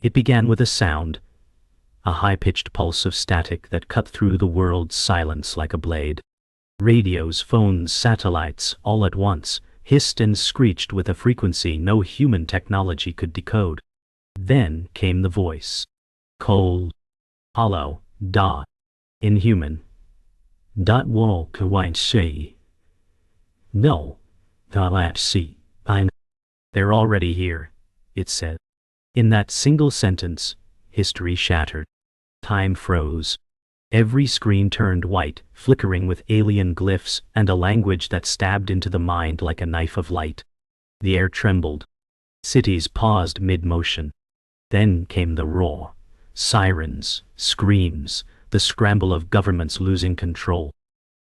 It began with a sound, a high-pitched pulse of static that cut through the world's silence like a blade. Radios, phones, satellites, all at once, hissed and screeched with a frequency no human technology could decode. Then came the voice. Cold, hollow, inhuman. Walk away see. No, let's see. They're already here, it said. In that single sentence, history shattered. Time froze. Every screen turned white, flickering with alien glyphs and a language that stabbed into the mind like a knife of light. The air trembled. Cities paused mid-motion. Then came the roar. Sirens, screams, the scramble of governments losing control.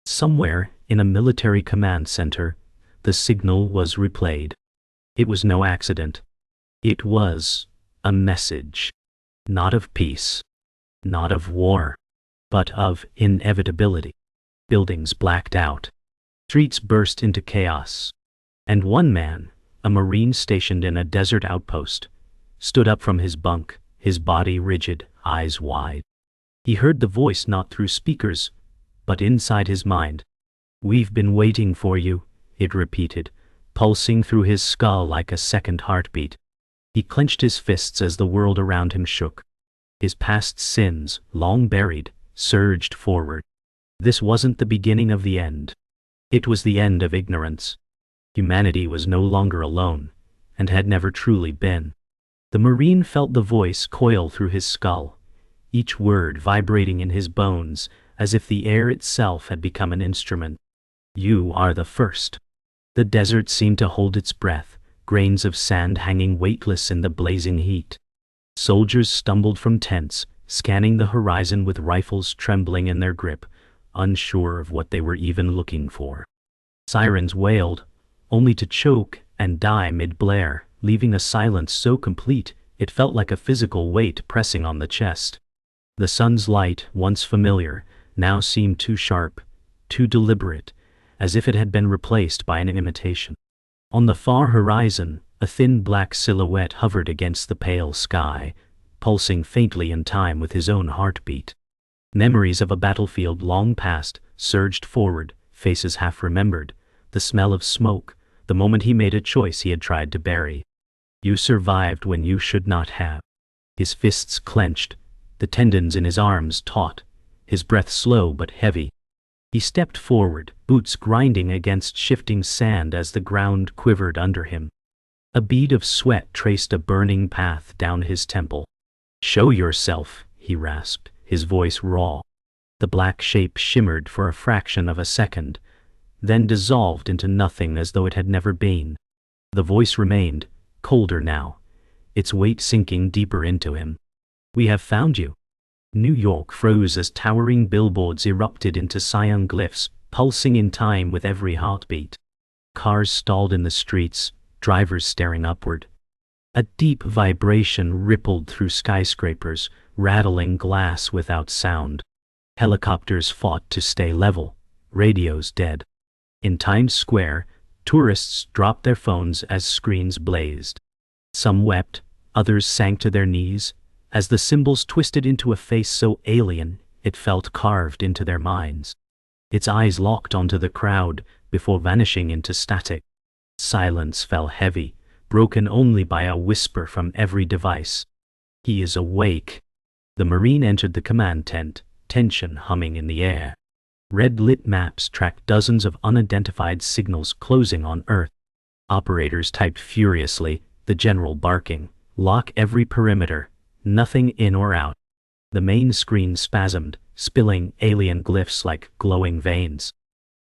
Somewhere, in a military command center, the signal was replayed. It was no accident. It was a message. Not of peace. Not of war. But of inevitability. Buildings blacked out. Streets burst into chaos. And one man, a Marine stationed in a desert outpost, stood up from his bunk, his body rigid, eyes wide. He heard the voice not through speakers, but inside his mind. "We've been waiting for you," it repeated, pulsing through his skull like a second heartbeat. He clenched his fists as the world around him shook. His past sins, long buried, surged forward. This wasn't the beginning of the end. It was the end of ignorance. Humanity was no longer alone, and had never truly been. The Marine felt the voice coil through his skull, each word vibrating in his bones as if the air itself had become an instrument. "You are the first." The desert seemed to hold its breath, grains of sand hanging weightless in the blazing heat. Soldiers stumbled from tents, scanning the horizon with rifles trembling in their grip, unsure of what they were even looking for. Sirens wailed, only to choke and die mid-blare, leaving a silence so complete it felt like a physical weight pressing on the chest. The sun's light, once familiar, now seemed too sharp, too deliberate, as if it had been replaced by an imitation. On the far horizon, a thin black silhouette hovered against the pale sky, pulsing faintly in time with his own heartbeat. Memories of a battlefield long past surged forward, faces half remembered, the smell of smoke, the moment he made a choice he had tried to bury. "You survived when you should not have." His fists clenched, the tendons in his arms taut, his breath slow but heavy. He stepped forward, boots grinding against shifting sand as the ground quivered under him. A bead of sweat traced a burning path down his temple. "Show yourself," he rasped, his voice raw. The black shape shimmered for a fraction of a second, then dissolved into nothing as though it had never been. The voice remained, colder now, its weight sinking deeper into him. "We have found you." New York froze as towering billboards erupted into cyan glyphs, pulsing in time with every heartbeat. Cars stalled in the streets, drivers staring upward. A deep vibration rippled through skyscrapers, rattling glass without sound. Helicopters fought to stay level, radios dead. In Times Square, tourists dropped their phones as screens blazed. Some wept, others sank to their knees, as the symbols twisted into a face so alien it felt carved into their minds. Its eyes locked onto the crowd before vanishing into static. Silence fell heavy, broken only by a whisper from every device. "He is awake." The Marine entered the command tent, tension humming in the air. Red-lit maps tracked dozens of unidentified signals closing on Earth. Operators typed furiously, the general barking, "Lock every perimeter, nothing in or out." The main screen spasmed, spilling alien glyphs like glowing veins.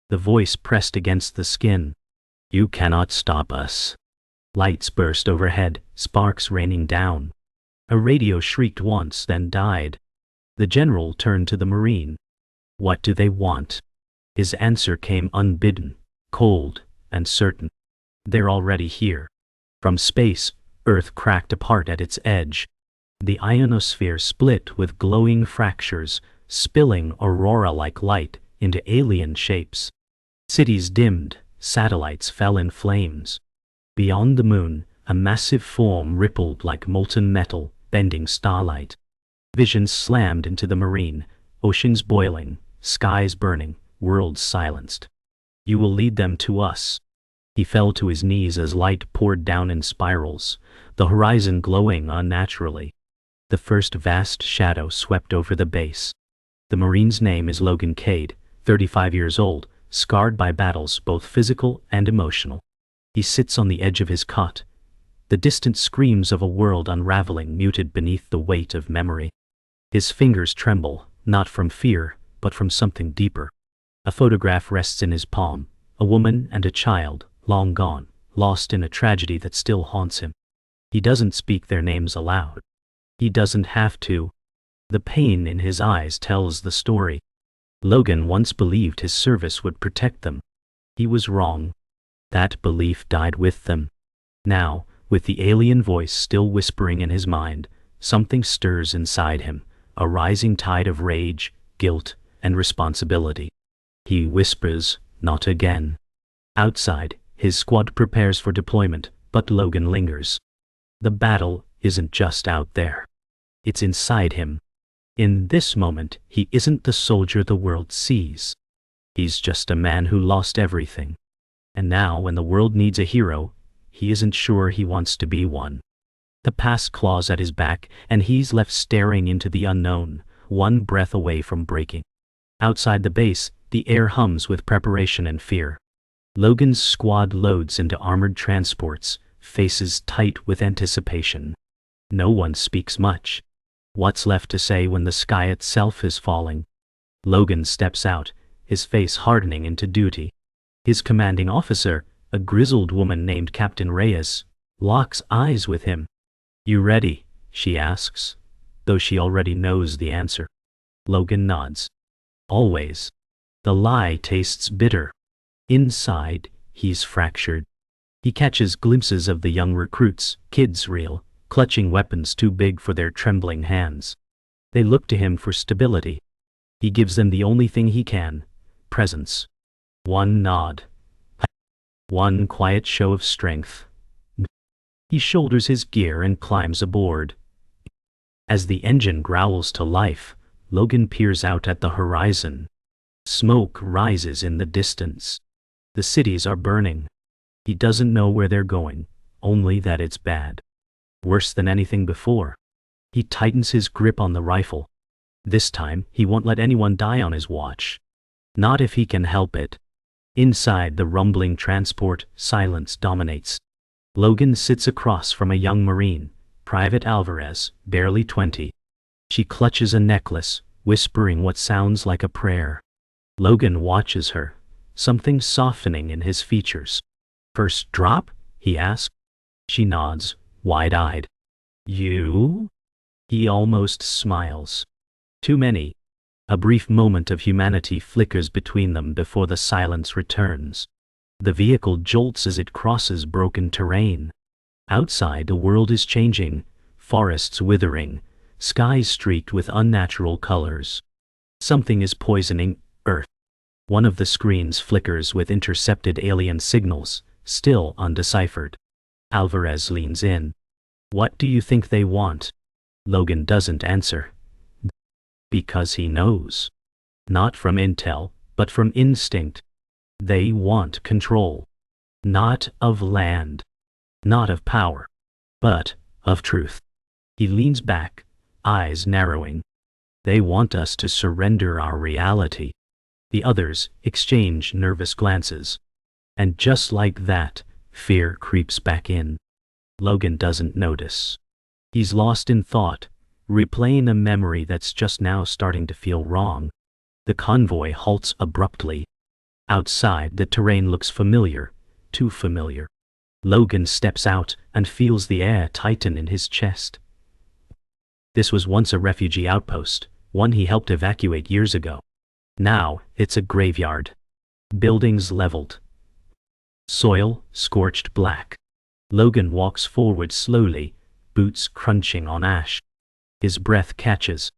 The voice pressed against the skin. "You cannot stop us." Lights burst overhead, sparks raining down. A radio shrieked once, then died. The general turned to the Marine. "What do they want?" His answer came unbidden, cold and certain. "They're already here." From space, Earth cracked apart at its edge. The ionosphere split with glowing fractures, spilling aurora-like light into alien shapes. Cities dimmed, satellites fell in flames. Beyond the moon, a massive form rippled like molten metal, bending starlight. Visions slammed into the marine, oceans boiling, skies burning, worlds silenced. You will lead them to us. He fell to his knees as light poured down in spirals, the horizon glowing unnaturally. The first vast shadow swept over the base. The marine's name is Logan Cade, 35 years old, scarred by battles both physical and emotional. He sits on the edge of his cot, the distant screams of a world unraveling muted beneath the weight of memory. His fingers tremble, not from fear, but from something deeper. A photograph rests in his palm, a woman and a child, long gone, lost in a tragedy that still haunts him. He doesn't speak their names aloud. He doesn't have to. The pain in his eyes tells the story. Logan once believed his service would protect them. He was wrong. That belief died with them. Now, with the alien voice still whispering in his mind, something stirs inside him, a rising tide of rage, guilt, and responsibility. He whispers, "Not again." Outside, his squad prepares for deployment, but Logan lingers. The battle isn't just out there. It's inside him. In this moment, he isn't the soldier the world sees. He's just a man who lost everything. And now, when the world needs a hero, he isn't sure he wants to be one. The past claws at his back, and he's left staring into the unknown, one breath away from breaking. Outside the base, the air hums with preparation and fear. Logan's squad loads into armored transports, faces tight with anticipation. No one speaks much. What's left to say when the sky itself is falling? Logan steps out, his face hardening into duty. His commanding officer, a grizzled woman named Captain Reyes, locks eyes with him. "You ready?" she asks, though she already knows the answer. Logan nods. Always. The lie tastes bitter. Inside, he's fractured. He catches glimpses of the young recruits, kids real, clutching weapons too big for their trembling hands. They look to him for stability. He gives them the only thing he can, presence. One nod. One quiet show of strength. He shoulders his gear and climbs aboard. As the engine growls to life, Logan peers out at the horizon. Smoke rises in the distance. The cities are burning. He doesn't know where they're going, only that it's bad. Worse than anything before. He tightens his grip on the rifle. This time, he won't let anyone die on his watch. Not if he can help it. Inside the rumbling transport, silence dominates. Logan sits across from a young Marine, Private Alvarez, barely 20. She clutches a necklace, whispering what sounds like a prayer. Logan watches her, something softening in his features. "First drop?" he asks. She nods, wide-eyed. "You?" He almost smiles. Too many. A brief moment of humanity flickers between them before the silence returns. The vehicle jolts as it crosses broken terrain. Outside, the world is changing, forests withering, skies streaked with unnatural colors. Something is poisoning Earth. One of the screens flickers with intercepted alien signals, still undeciphered. Alvarez leans in. "What do you think they want?" Logan doesn't answer. Because he knows. Not from intel, but from instinct. They want control. Not of land. Not of power. But of truth. He leans back, eyes narrowing. "They want us to surrender our reality." The others exchange nervous glances. And just like that, fear creeps back in. Logan doesn't notice. He's lost in thought, replaying a memory that's just now starting to feel wrong. The convoy halts abruptly. Outside, the terrain looks familiar, too familiar. Logan steps out and feels the air tighten in his chest. This was once a refugee outpost, one he helped evacuate years ago. Now, it's a graveyard. Buildings leveled. Soil scorched black. Logan walks forward slowly, boots crunching on ash. His breath catches.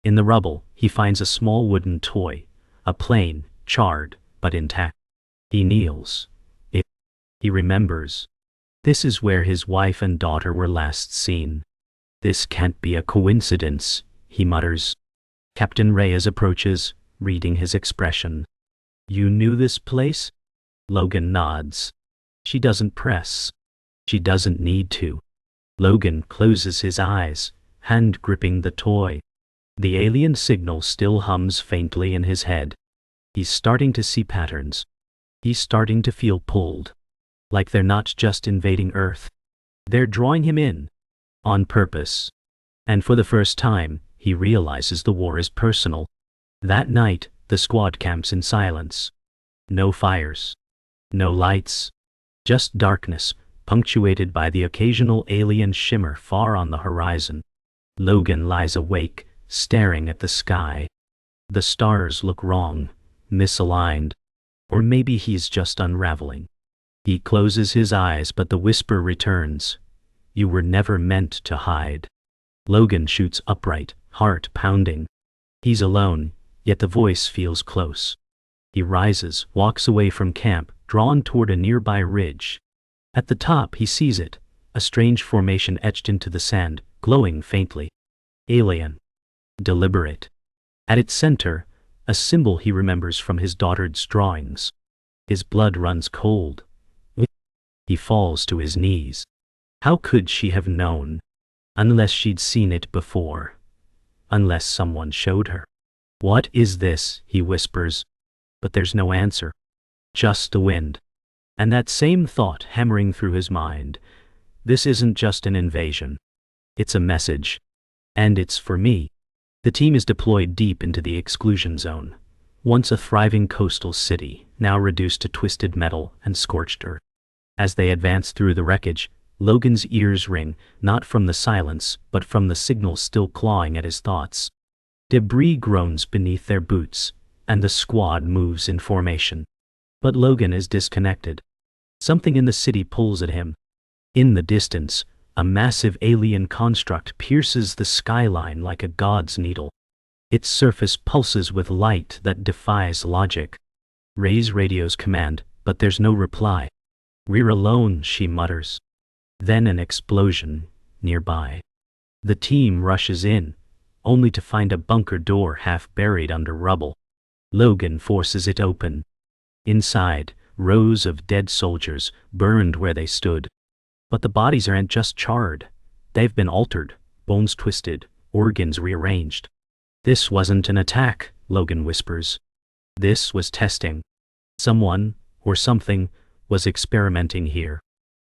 In the rubble, he finds a small wooden toy, a plane, charred, but intact. He kneels. He remembers. This is where his wife and daughter were last seen. This can't be a coincidence, he mutters. Captain Reyes approaches, reading his expression. You knew this place? Logan nods. She doesn't press. She doesn't need to. Logan closes his eyes, hand gripping the toy. The alien signal still hums faintly in his head. He's starting to see patterns. He's starting to feel pulled. Like they're not just invading Earth. They're drawing him in. On purpose. And for the first time, he realizes the war is personal. That night, the squad camps in silence. No fires. No lights. Just darkness, punctuated by the occasional alien shimmer far on the horizon. Logan lies awake, staring at the sky. The stars look wrong, misaligned. Or maybe he's just unraveling. He closes his eyes, but the whisper returns. You were never meant to hide. Logan shoots upright, heart pounding. He's alone, yet the voice feels close. He rises, walks away from camp, drawn toward a nearby ridge. At the top he sees it, a strange formation etched into the sand, glowing faintly. Alien. Deliberate. At its center, a symbol he remembers from his daughter's drawings. His blood runs cold. He falls to his knees. How could she have known? Unless she'd seen it before. Unless someone showed her. What is this? He whispers. But there's no answer. Just the wind. And that same thought hammering through his mind. This isn't just an invasion. It's a message. And it's for me. The team is deployed deep into the exclusion zone. Once a thriving coastal city, now reduced to twisted metal and scorched earth. As they advance through the wreckage, Logan's ears ring, not from the silence, but from the signals still clawing at his thoughts. Debris groans beneath their boots, and the squad moves in formation. But Logan is disconnected. Something in the city pulls at him. In the distance, a massive alien construct pierces the skyline like a god's needle. Its surface pulses with light that defies logic. Reyes radios command, but there's no reply. We're alone, she mutters. Then an explosion, nearby. The team rushes in, only to find a bunker door half buried under rubble. Logan forces it open. Inside, rows of dead soldiers, burned where they stood. But the bodies aren't just charred. They've been altered, bones twisted, organs rearranged. This wasn't an attack, Logan whispers. This was testing. Someone, or something, was experimenting here.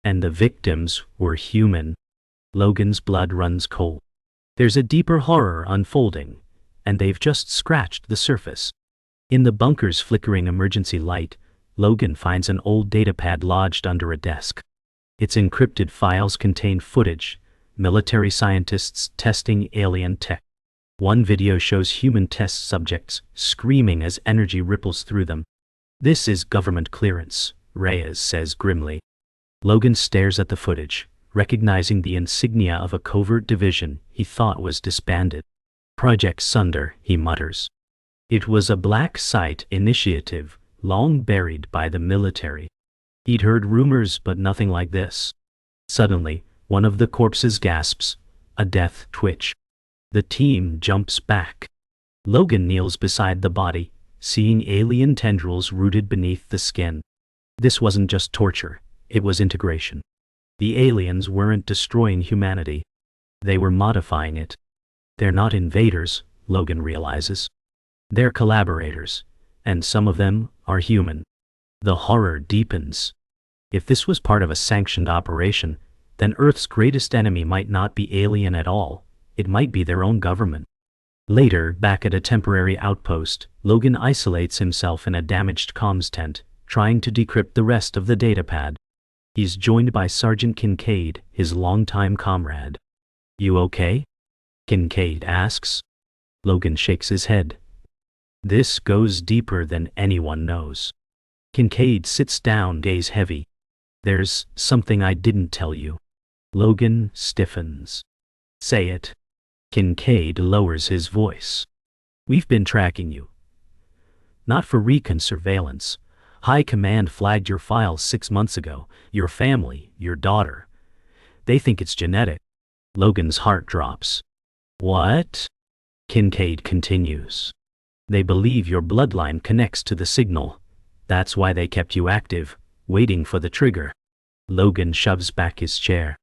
And the victims were human. Logan's blood runs cold. There's a deeper horror unfolding, and they've just scratched the surface. In the bunker's flickering emergency light, Logan finds an old datapad lodged under a desk. Its encrypted files contain footage, military scientists testing alien tech. One video shows human test subjects screaming as energy ripples through them. This is government clearance, Reyes says grimly. Logan stares at the footage, recognizing the insignia of a covert division he thought was disbanded. Project Sunder, he mutters. It was a black site initiative, long buried by the military. He'd heard rumors, but nothing like this. Suddenly, one of the corpses gasps, a death twitch. The team jumps back. Logan kneels beside the body, seeing alien tendrils rooted beneath the skin. This wasn't just torture, it was integration. The aliens weren't destroying humanity. They were modifying it. They're not invaders, Logan realizes. They're collaborators, and some of them are human. The horror deepens. If this was part of a sanctioned operation, then Earth's greatest enemy might not be alien at all. It might be their own government. Later, back at a temporary outpost, Logan isolates himself in a damaged comms tent, trying to decrypt the rest of the datapad. He's joined by Sergeant Kincaid, his longtime comrade. You okay? Kincaid asks. Logan shakes his head. This goes deeper than anyone knows. Kincaid sits down, gaze heavy. There's something I didn't tell you. Logan stiffens. Say it. Kincaid lowers his voice. We've been tracking you. Not for recon surveillance. High Command flagged your files 6 months ago. Your family, your daughter. They think it's genetic. Logan's heart drops. What? Kincaid continues. They believe your bloodline connects to the signal. That's why they kept you active, waiting for the trigger. Logan shoves back his chair.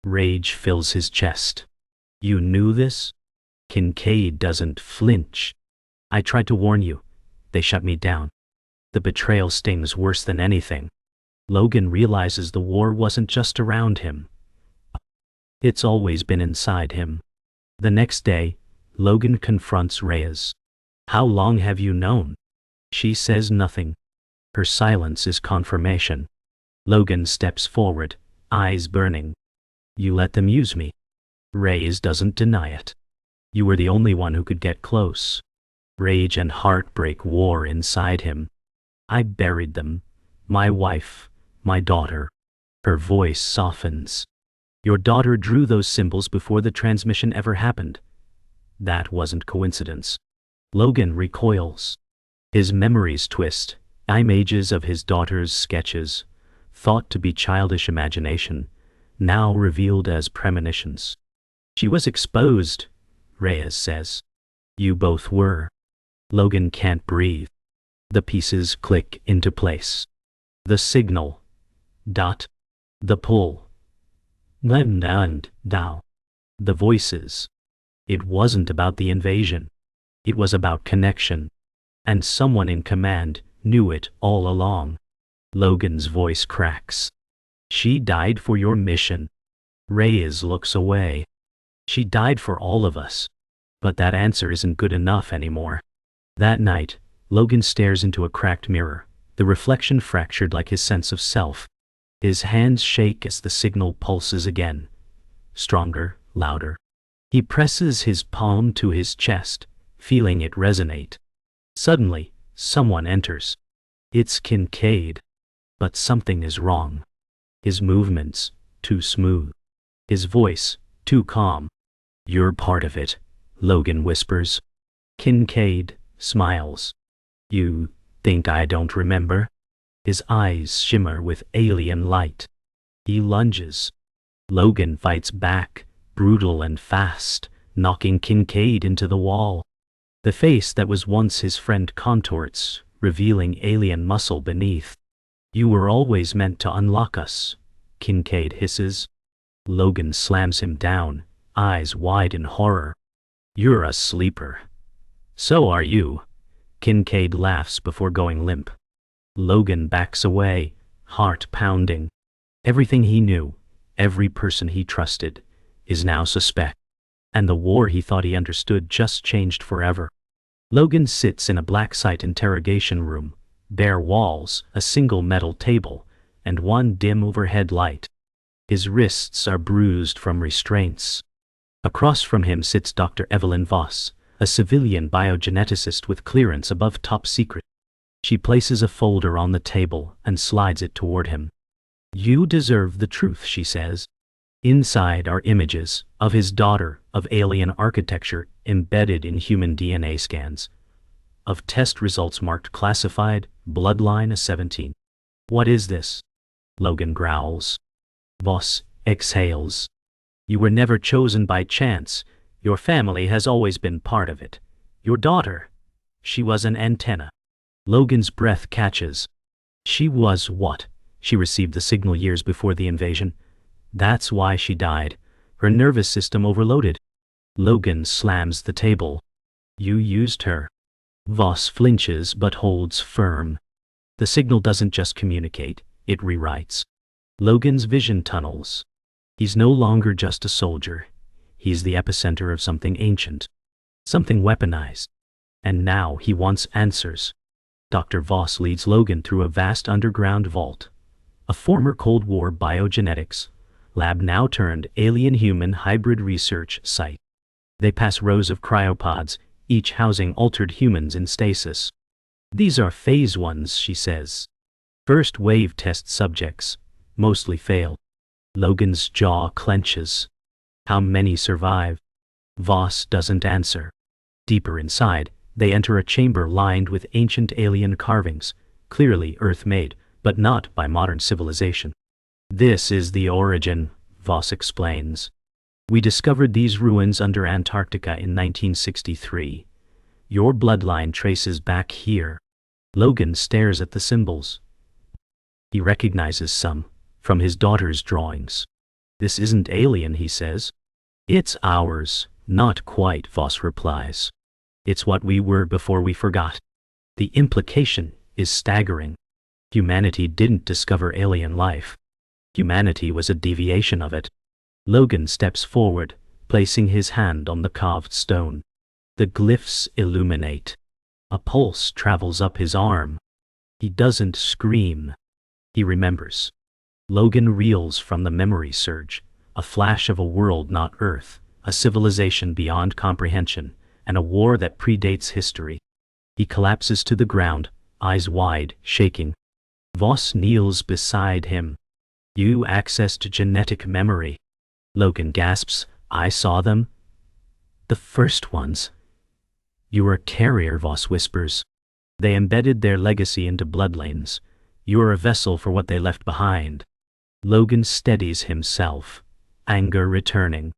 Rage fills his chest. You knew this? Kincaid doesn't flinch. I tried to warn you. They shut me down. The betrayal stings worse than anything. Logan realizes the war wasn't just around him. It's always been inside him. The next day, Logan confronts Reyes. How long have you known? She says nothing. Her silence is confirmation. Logan steps forward, eyes burning. You let them use me. Reyes doesn't deny it. You were the only one who could get close. Rage and heartbreak war inside him. I buried them. My wife, my daughter. Her voice softens. Your daughter drew those symbols before the transmission ever happened. That wasn't coincidence. Logan recoils. His memories twist. Images of his daughter's sketches, thought to be childish imagination, now revealed as premonitions. She was exposed, Reyes says. You both were. Logan can't breathe. The pieces click into place. The signal. Dot. The pull. And now. The voices. It wasn't about the invasion. It was about connection. And someone in command knew it all along. Logan's voice cracks. She died for your mission. Reyes looks away. She died for all of us. But that answer isn't good enough anymore. That night, Logan stares into a cracked mirror, the reflection fractured like his sense of self. His hands shake as the signal pulses again. Stronger, louder. He presses his palm to his chest, feeling it resonate. Suddenly, someone enters. It's Kincaid. But something is wrong. His movements, too smooth. His voice, too calm. You're part of it, Logan whispers. Kincaid smiles. You think I don't remember? His eyes shimmer with alien light. He lunges. Logan fights back, brutal and fast, knocking Kincaid into the wall. The face that was once his friend contorts, revealing alien muscle beneath. You were always meant to unlock us, Kincaid hisses. Logan slams him down, eyes wide in horror. You're a sleeper. So are you. Kincaid laughs before going limp. Logan backs away, heart pounding. Everything he knew, every person he trusted, is now suspect. And the war he thought he understood just changed forever. Logan sits in a black site interrogation room, bare walls, a single metal table, and one dim overhead light. His wrists are bruised from restraints. Across from him sits Dr. Evelyn Voss, a civilian biogeneticist with clearance above top secret. She places a folder on the table and slides it toward him. You deserve the truth, she says. Inside are images of his daughter, of alien architecture embedded in human DNA scans, of test results marked classified, bloodline as 17. What is this? Logan growls. Voss exhales. You were never chosen by chance. Your family has always been part of it. Your daughter, she was an antenna. Logan's breath catches. She was what? She received the signal years before the invasion. That's why she died. Her nervous system overloaded. Logan slams the table. You used her. Voss flinches but holds firm. The signal doesn't just communicate, it rewrites. Logan's vision tunnels. He's no longer just a soldier. He's the epicenter of something ancient. Something weaponized. And now he wants answers. Dr. Voss leads Logan through a vast underground vault. A former Cold War biogenetics lab now turned alien-human hybrid research site. They pass rows of cryopods, each housing altered humans in stasis. These are phase 1s, she says. First wave test subjects, mostly fail. Logan's jaw clenches. How many survive? Voss doesn't answer. Deeper inside, they enter a chamber lined with ancient alien carvings, clearly Earth-made, but not by modern civilization. This is the origin, Voss explains. We discovered these ruins under Antarctica in 1963. Your bloodline traces back here. Logan stares at the symbols. He recognizes some from his daughter's drawings. This isn't alien, he says. It's ours. Not quite, Voss replies. It's what we were before we forgot. The implication is staggering. Humanity didn't discover alien life. Humanity was a deviation of it. Logan steps forward, placing his hand on the carved stone. The glyphs illuminate. A pulse travels up his arm. He doesn't scream. He remembers. Logan reels from the memory surge, a flash of a world not Earth, a civilization beyond comprehension, and a war that predates history. He collapses to the ground, eyes wide, shaking. Voss kneels beside him. You accessed genetic memory. Logan gasps, I saw them. The first ones. You are a carrier, Voss whispers. They embedded their legacy into bloodlines. You are a vessel for what they left behind. Logan steadies himself, anger returning.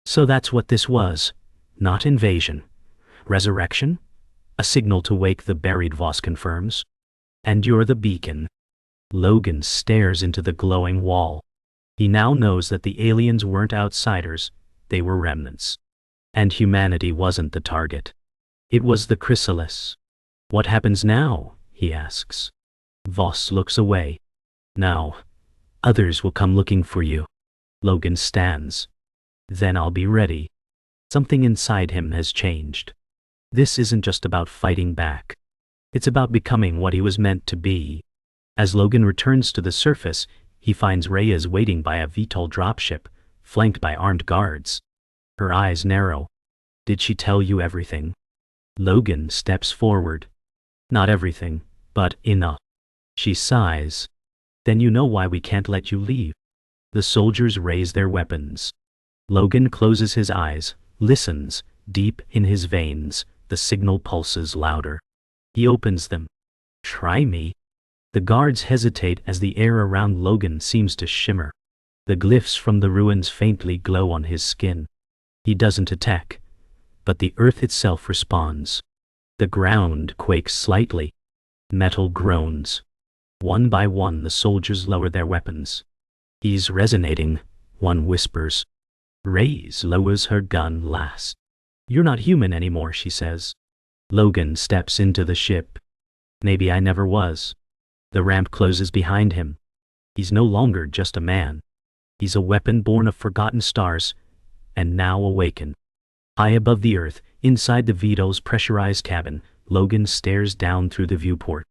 So that's what this was. Not invasion. Resurrection? A signal to wake the buried, Voss confirms. And you're the beacon. Logan stares into the glowing wall. He now knows that the aliens weren't outsiders, they were remnants. And humanity wasn't the target. It was the chrysalis. What happens now? He asks. Voss looks away. Now, others will come looking for you. Logan stands. Then I'll be ready. Something inside him has changed. This isn't just about fighting back. It's about becoming what he was meant to be. As Logan returns to the surface, he finds Reyes waiting by a VTOL dropship, flanked by armed guards. Her eyes narrow. Did she tell you everything? Logan steps forward. Not everything, but enough. She sighs. Then you know why we can't let you leave. The soldiers raise their weapons. Logan closes his eyes, listens. Deep in his veins, the signal pulses louder. He opens them. Try me. The guards hesitate as the air around Logan seems to shimmer. The glyphs from the ruins faintly glow on his skin. He doesn't attack, but the earth itself responds. The ground quakes slightly. Metal groans. One by one the soldiers lower their weapons. He's resonating, one whispers. Reyes lowers her gun last. You're not human anymore, she says. Logan steps into the ship. Maybe I never was. The ramp closes behind him. He's no longer just a man. He's a weapon born of forgotten stars, and now awakened. High above the earth, inside the VTOL's pressurized cabin, Logan stares down through the viewport.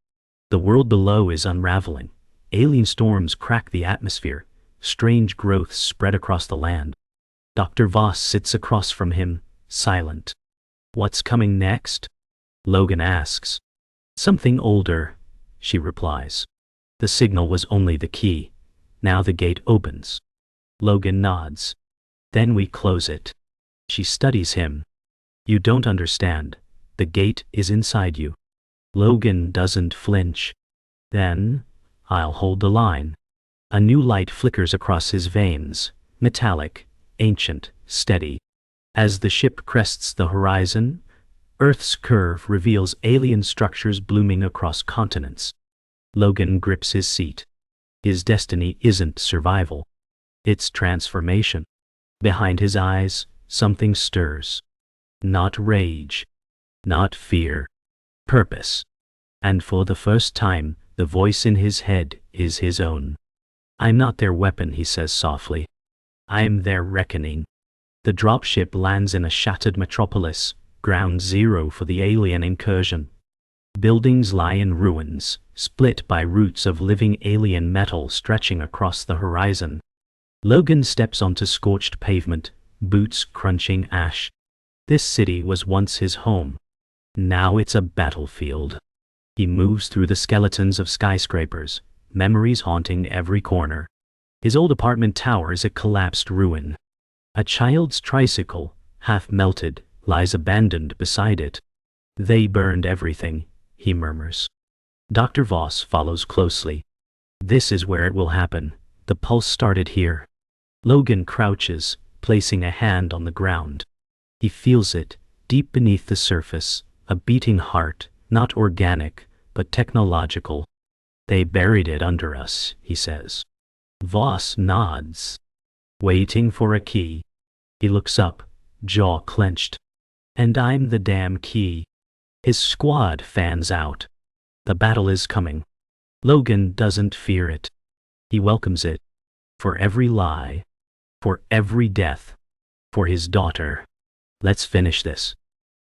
The world below is unraveling. Alien storms crack the atmosphere. Strange growths spread across the land. Dr. Voss sits across from him, silent. What's coming next? Logan asks. Something older, she replies. The signal was only the key. Now the gate opens. Logan nods. Then we close it. She studies him. You don't understand. The gate is inside you. Logan doesn't flinch. Then, I'll hold the line. A new light flickers across his veins, metallic, ancient, steady. As the ship crests the horizon, Earth's curve reveals alien structures blooming across continents. Logan grips his seat. His destiny isn't survival. It's transformation. Behind his eyes, something stirs. Not rage. Not fear. Purpose. And for the first time, the voice in his head is his own. I'm not their weapon, he says softly. I'm their reckoning. The dropship lands in a shattered metropolis, ground zero for the alien incursion. Buildings lie in ruins, split by roots of living alien metal stretching across the horizon. Logan steps onto scorched pavement, boots crunching ash. This city was once his home. Now it's a battlefield. He moves through the skeletons of skyscrapers, memories haunting every corner. His old apartment tower is a collapsed ruin. A child's tricycle, half melted, lies abandoned beside it. They burned everything, he murmurs. Dr. Voss follows closely. This is where it will happen. The pulse started here. Logan crouches, placing a hand on the ground. He feels it, deep beneath the surface, a beating heart, not organic, but technological. They buried it under us, he says. Voss nods, waiting for a key. He looks up, jaw clenched. And I'm the damn key. His squad fans out. The battle is coming. Logan doesn't fear it. He welcomes it. For every lie. For every death. For his daughter. Let's finish this.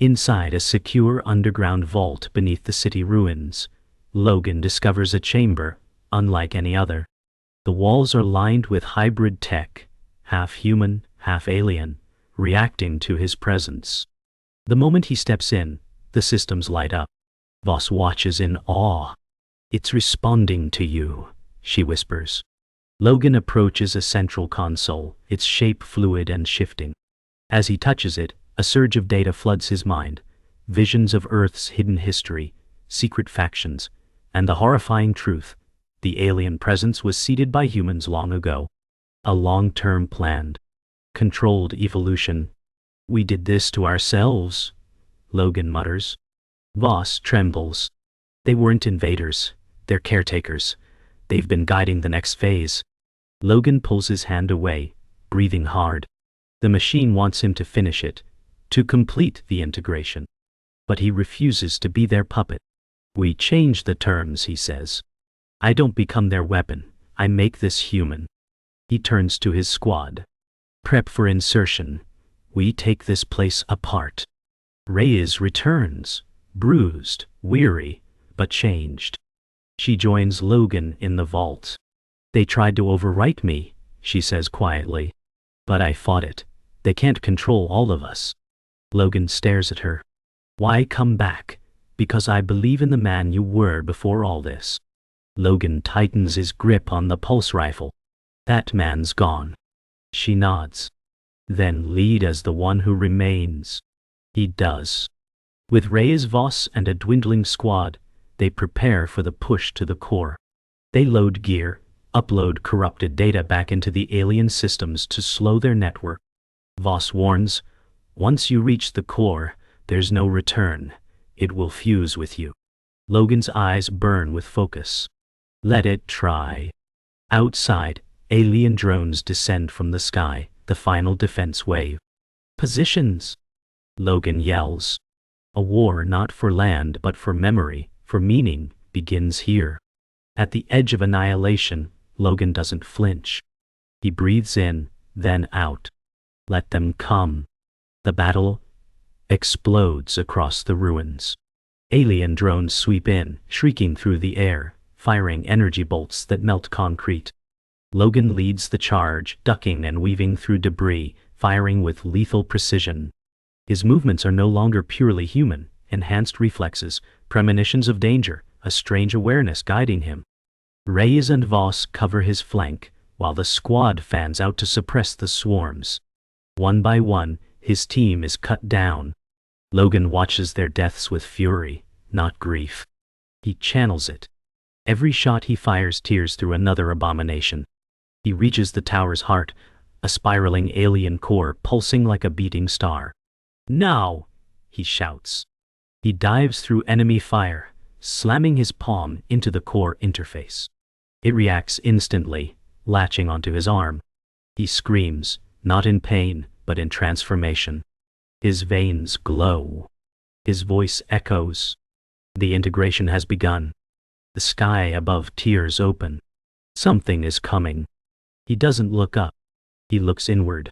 Inside a secure underground vault beneath the city ruins, Logan discovers a chamber, unlike any other. The walls are lined with hybrid tech, half human, half alien, reacting to his presence. The moment he steps in, the systems light up. Voss watches in awe. It's responding to you, she whispers. Logan approaches a central console, its shape fluid and shifting. As he touches it, a surge of data floods his mind, visions of Earth's hidden history, secret factions, and the horrifying truth: the alien presence was seeded by humans long ago. A long-term planned, controlled evolution. We did this to ourselves, Logan mutters. Voss trembles. They weren't invaders, they're caretakers. They've been guiding the next phase. Logan pulls his hand away, breathing hard. The machine wants him to finish it, to complete the integration. But he refuses to be their puppet. We change the terms, he says. I don't become their weapon, I make this human. He turns to his squad. Prep for insertion. We take this place apart. Reyes returns, bruised, weary, but changed. She joins Logan in the vault. They tried to overwrite me, she says quietly. But I fought it. They can't control all of us. Logan stares at her. Why come back? Because I believe in the man you were before all this. Logan tightens his grip on the pulse rifle. That man's gone. She nods. Then lead as the one who remains. He does. With Reyes, Voss, and a dwindling squad, they prepare for the push to the core. They load gear, upload corrupted data back into the alien systems to slow their network. Voss warns, once you reach the core, there's no return. It will fuse with you. Logan's eyes burn with focus. Let it try. Outside, alien drones descend from the sky, the final defense wave. Positions! Logan yells. A war not for land but for memory, for meaning, begins here. At the edge of annihilation, Logan doesn't flinch. He breathes in, then out. Let them come. The battle explodes across the ruins. Alien drones sweep in, shrieking through the air, firing energy bolts that melt concrete. Logan leads the charge, ducking and weaving through debris, firing with lethal precision. His movements are no longer purely human, enhanced reflexes, premonitions of danger, a strange awareness guiding him. Reyes and Voss cover his flank, while the squad fans out to suppress the swarms. One by one, his team is cut down. Logan watches their deaths with fury, not grief. He channels it. Every shot he fires tears through another abomination. He reaches the tower's heart, a spiraling alien core pulsing like a beating star. Now! He shouts. He dives through enemy fire, slamming his palm into the core interface. It reacts instantly, latching onto his arm. He screams, not in pain, but in transformation. His veins glow. His voice echoes. The integration has begun. The sky above tears open. Something is coming. He doesn't look up. He looks inward.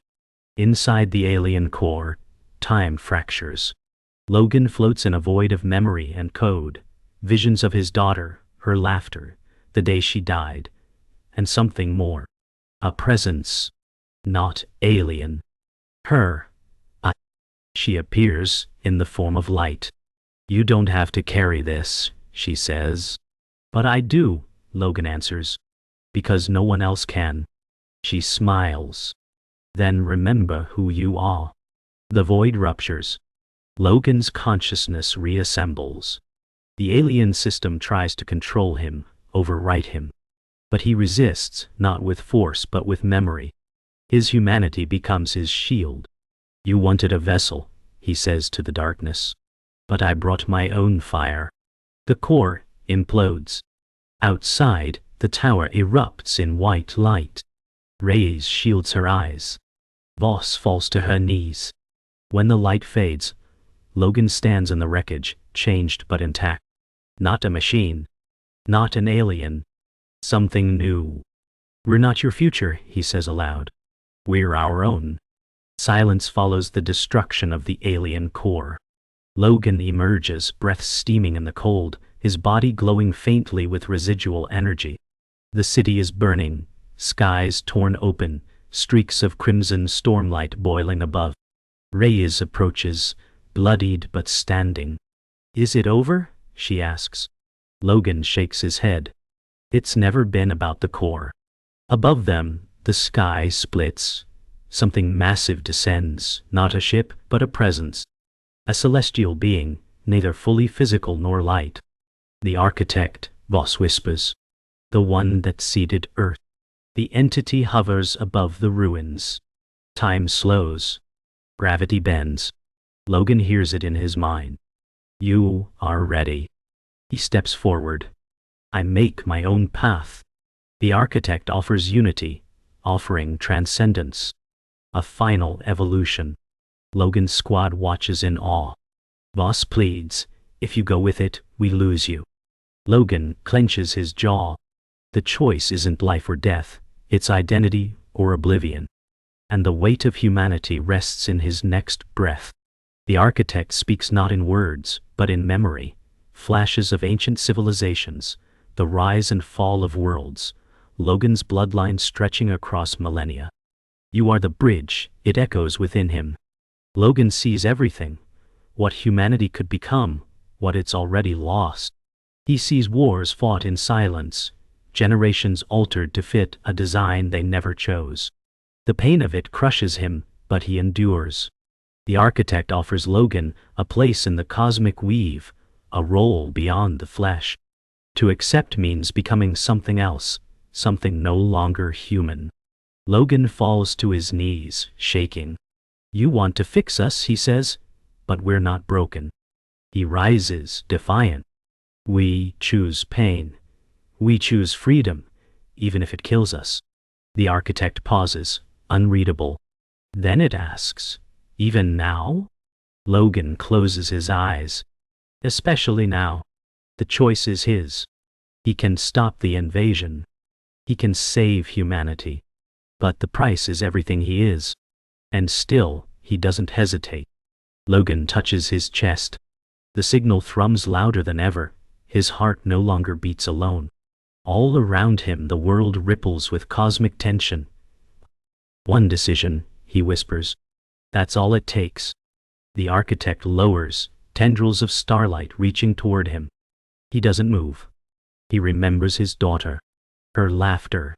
Inside the alien core, time fractures. Logan floats in a void of memory and code, visions of his daughter, her laughter, the day she died, and something more. A presence. Not alien. Her. She appears, in the form of light. You don't have to carry this, she says. But I do, Logan answers. Because no one else can. She smiles. Then remember who you are. The void ruptures. Logan's consciousness reassembles. The alien system tries to control him, overwrite him. But he resists, not with force but with memory. His humanity becomes his shield. You wanted a vessel, he says to the darkness. But I brought my own fire. The core implodes. Outside, the tower erupts in white light. Reyes shields her eyes. Voss falls to her knees. When the light fades, Logan stands in the wreckage, changed but intact. Not a machine. Not an alien. Something new. We're not your future, he says aloud. We're our own. Silence follows the destruction of the alien core. Logan emerges, breath steaming in the cold, his body glowing faintly with residual energy. The city is burning, skies torn open, streaks of crimson stormlight boiling above. Reyes approaches, bloodied but standing. Is it over? She asks. Logan shakes his head. It's never been about the core. Above them, the sky splits. Something massive descends, not a ship, but a presence. A celestial being, neither fully physical nor light. The architect, Voss whispers. The one that seeded Earth. The entity hovers above the ruins. Time slows. Gravity bends. Logan hears it in his mind. You are ready. He steps forward. I make my own path. The architect offers unity, offering transcendence. A final evolution. Logan's squad watches in awe. Voss pleads, if you go with it, we lose you. Logan clenches his jaw. The choice isn't life or death, it's identity or oblivion. And the weight of humanity rests in his next breath. The architect speaks not in words, but in memory. Flashes of ancient civilizations, the rise and fall of worlds, Logan's bloodline stretching across millennia. You are the bridge, it echoes within him. Logan sees everything, what humanity could become, what it's already lost. He sees wars fought in silence, generations altered to fit a design they never chose. The pain of it crushes him, but he endures. The architect offers Logan a place in the cosmic weave, a role beyond the flesh. To accept means becoming something else, something no longer human. Logan falls to his knees, shaking. You want to fix us, he says, but we're not broken. He rises, defiant. We choose pain. We choose freedom, even if it kills us. The architect pauses, unreadable. Then it asks, even now? Logan closes his eyes. Especially now. The choice is his. He can stop the invasion. He can save humanity. But the price is everything he is. And still, he doesn't hesitate. Logan touches his chest. The signal thrums louder than ever. His heart no longer beats alone. All around him the world ripples with cosmic tension. One decision, he whispers. That's all it takes. The architect lowers, tendrils of starlight reaching toward him. He doesn't move. He remembers his daughter. Her laughter.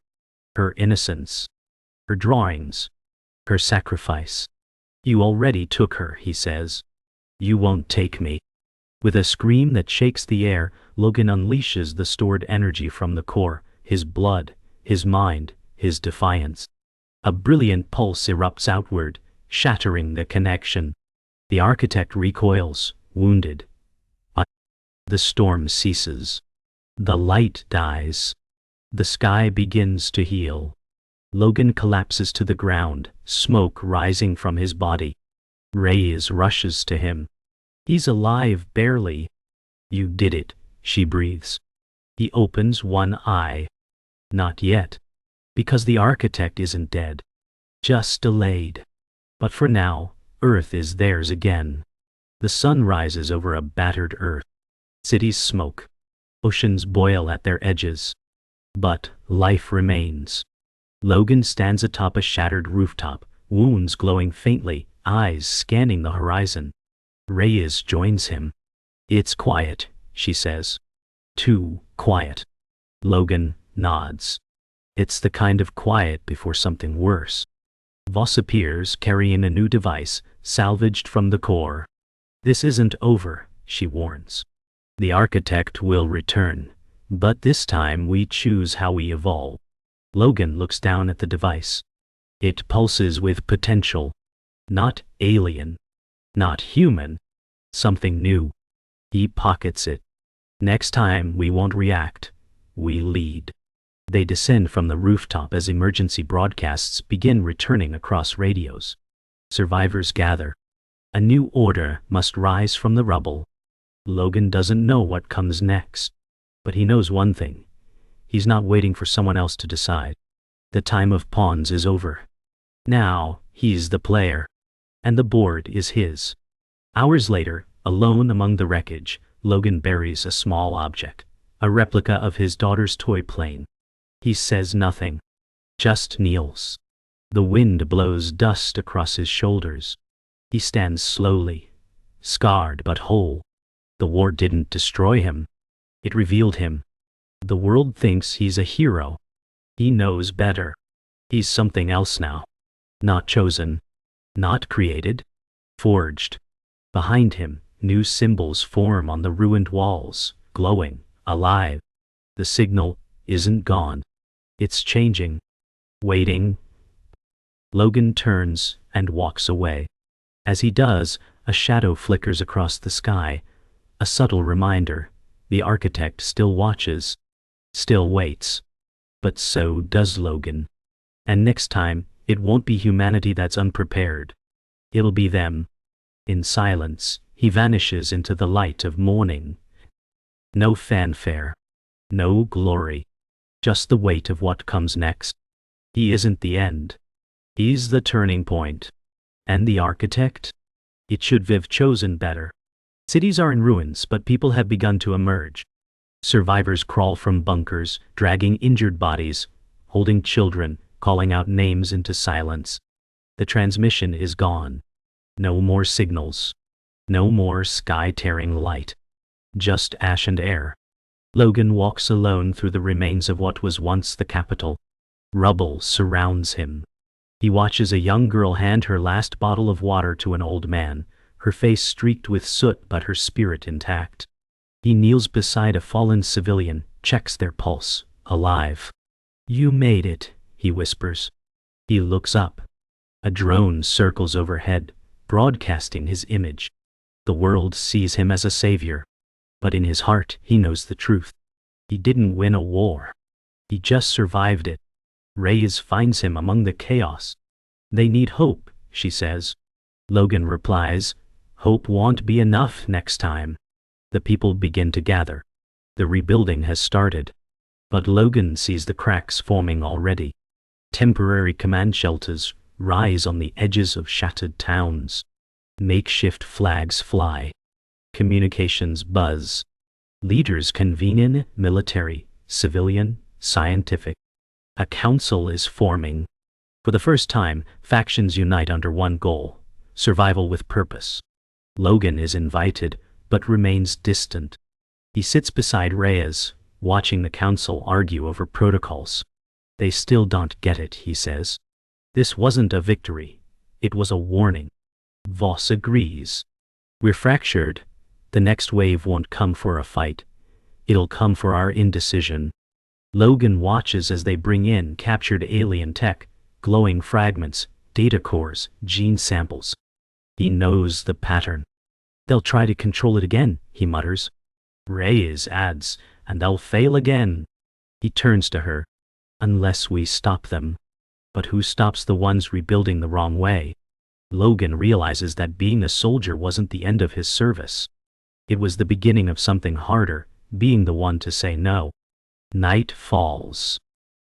Her innocence. Her drawings. Her sacrifice. You already took her, he says. You won't take me. With a scream that shakes the air, Logan unleashes the stored energy from the core, his blood, his mind, his defiance. A brilliant pulse erupts outward, shattering the connection. The architect recoils, wounded. The storm ceases. The light dies. The sky begins to heal. Logan collapses to the ground, smoke rising from his body. Reyes rushes to him. He's alive, barely. You did it, she breathes. He opens one eye. Not yet. Because the architect isn't dead. Just delayed. But for now, Earth is theirs again. The sun rises over a battered Earth. Cities smoke. Oceans boil at their edges. But life remains. Logan stands atop a shattered rooftop, wounds glowing faintly, eyes scanning the horizon. Reyes joins him. It's quiet, she says. Too quiet. Logan nods. It's the kind of quiet before something worse. Voss appears, carrying a new device, salvaged from the core. This isn't over, she warns. The architect will return, but this time we choose how we evolve. Logan looks down at the device. It pulses with potential. Not alien. Not human. Something new. He pockets it. Next time we won't react. We lead. They descend from the rooftop as emergency broadcasts begin returning across radios. Survivors gather. A new order must rise from the rubble. Logan doesn't know what comes next. But he knows one thing. He's not waiting for someone else to decide. The time of pawns is over. Now, he's the player. And the board is his. Hours later, alone among the wreckage, Logan buries a small object. A replica of his daughter's toy plane. He says nothing. Just kneels. The wind blows dust across his shoulders. He stands slowly. Scarred but whole. The war didn't destroy him. It revealed him. The world thinks he's a hero. He knows better. He's something else now. Not chosen. Not created. Forged. Behind him, new symbols form on the ruined walls, glowing, alive. The signal isn't gone. It's changing. Waiting. Logan turns and walks away. As he does, a shadow flickers across the sky. A subtle reminder. The architect still watches. Still waits. But so does Logan. And next time, it won't be humanity that's unprepared. It'll be them. In silence, he vanishes into the light of morning. No fanfare. No glory. Just the weight of what comes next. He isn't the end. He's the turning point. And the architect? It should have chosen better. Cities are in ruins, but people have begun to emerge. Survivors crawl from bunkers, dragging injured bodies, holding children, calling out names into silence. The transmission is gone. No more signals. No more sky-tearing light. Just ash and air. Logan walks alone through the remains of what was once the capital. Rubble surrounds him. He watches a young girl hand her last bottle of water to an old man, her face streaked with soot but her spirit intact. He kneels beside a fallen civilian, checks their pulse, alive. "You made it," he whispers. He looks up. A drone circles overhead, broadcasting his image. The world sees him as a savior. But in his heart, he knows the truth. He didn't win a war. He just survived it. Reyes finds him among the chaos. "They need hope," she says. Logan replies, "Hope won't be enough next time." The people begin to gather. The rebuilding has started. But Logan sees the cracks forming already. Temporary command shelters rise on the edges of shattered towns. Makeshift flags fly. Communications buzz. Leaders convene in military, civilian, scientific. A council is forming. For the first time, factions unite under one goal: survival with purpose. Logan is invited, but remains distant. He sits beside Reyes, watching the council argue over protocols. "They still don't get it," he says. "This wasn't a victory. It was a warning." Voss agrees. "We're fractured. The next wave won't come for a fight. It'll come for our indecision." Logan watches as they bring in captured alien tech, glowing fragments, data cores, gene samples. He knows the pattern. "They'll try to control it again," he mutters. Reyes adds, "And they'll fail again." He turns to her. "Unless we stop them." But who stops the ones rebuilding the wrong way? Logan realizes that being a soldier wasn't the end of his service. It was the beginning of something harder, being the one to say no. Night falls.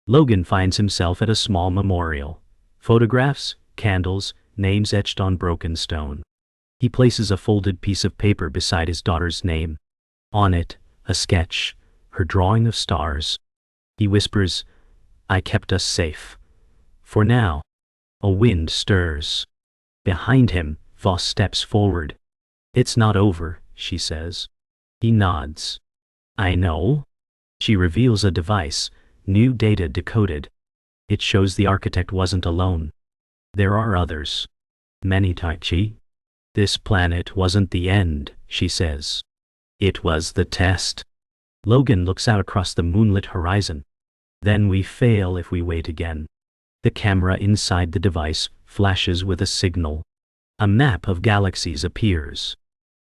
Logan finds himself at a small memorial. Photographs, candles, names etched on broken stone. He places a folded piece of paper beside his daughter's name. On it, a sketch, her drawing of stars. He whispers, "I kept us safe. For now." A wind stirs. Behind him, Voss steps forward. "It's not over," she says. He nods. "I know." She reveals a device, new data decoded. It shows the architect wasn't alone. There are others. Many Taichi. "This planet wasn't the end," she says. "It was the test." Logan looks out across the moonlit horizon. "Then we fail if we wait again." The camera inside the device flashes with a signal. A map of galaxies appears.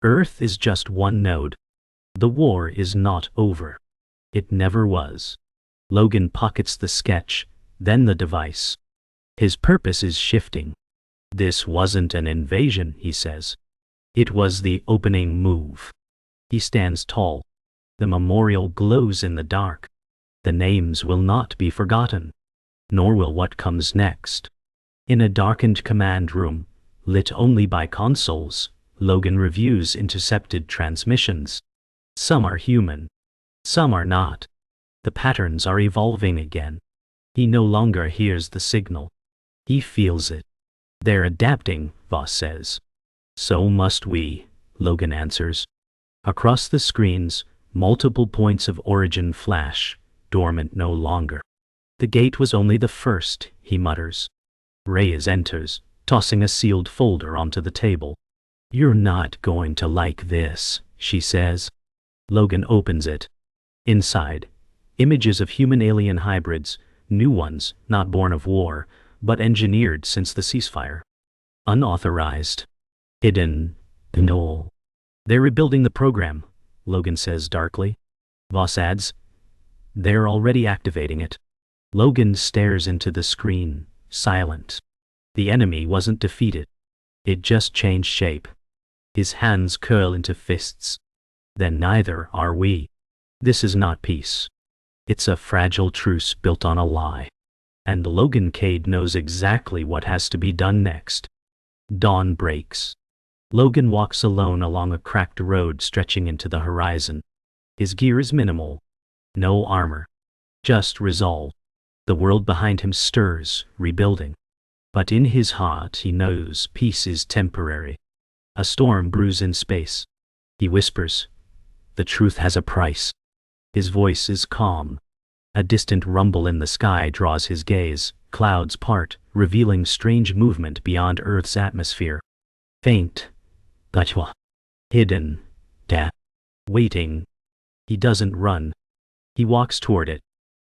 Earth is just one node. The war is not over. It never was. Logan pockets the sketch, then the device. His purpose is shifting. This wasn't an invasion, he says. It was the opening move. He stands tall. The memorial glows in the dark. The names will not be forgotten, nor will what comes next. In a darkened command room, lit only by consoles, Logan reviews intercepted transmissions. Some are human. Some are not. The patterns are evolving again. He no longer hears the signal. He feels it. They're adapting, Voss says. So must we, Logan answers. Across the screens, multiple points of origin flash, dormant no longer. The gate was only the first, he mutters. Reyes enters, tossing a sealed folder onto the table. You're not going to like this, she says. Logan opens it. Inside, images of human-alien hybrids, new ones, not born of war, but engineered since the ceasefire. Unauthorized. Hidden. No. They're rebuilding the program, Logan says darkly. Voss adds, they're already activating it. Logan stares into the screen, silent. The enemy wasn't defeated. It just changed shape. His hands curl into fists. Then neither are we. This is not peace. It's a fragile truce built on a lie. And Logan Cade knows exactly what has to be done next. Dawn breaks. Logan walks alone along a cracked road stretching into the horizon. His gear is minimal. No armor. Just resolve. The world behind him stirs, rebuilding. But in his heart he knows peace is temporary. A storm brews in space. He whispers, the truth has a price. His voice is calm. A distant rumble in the sky draws his gaze. Clouds part, revealing strange movement beyond Earth's atmosphere. Faint. Gachwa. Hidden. Waiting. He doesn't run. He walks toward it.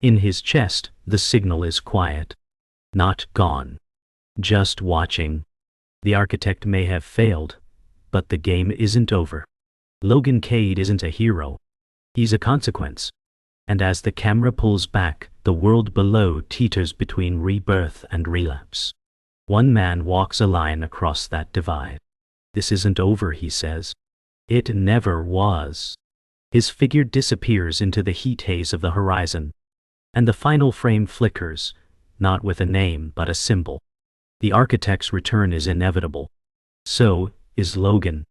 In his chest, the signal is quiet. Not gone. Just watching. The architect may have failed, but the game isn't over. Logan Cade isn't a hero. He's a consequence. And as the camera pulls back, the world below teeters between rebirth and relapse. One man walks a line across that divide. This isn't over, he says. It never was. His figure disappears into the heat haze of the horizon. And the final frame flickers, not with a name but a symbol. The architect's return is inevitable. So is Logan.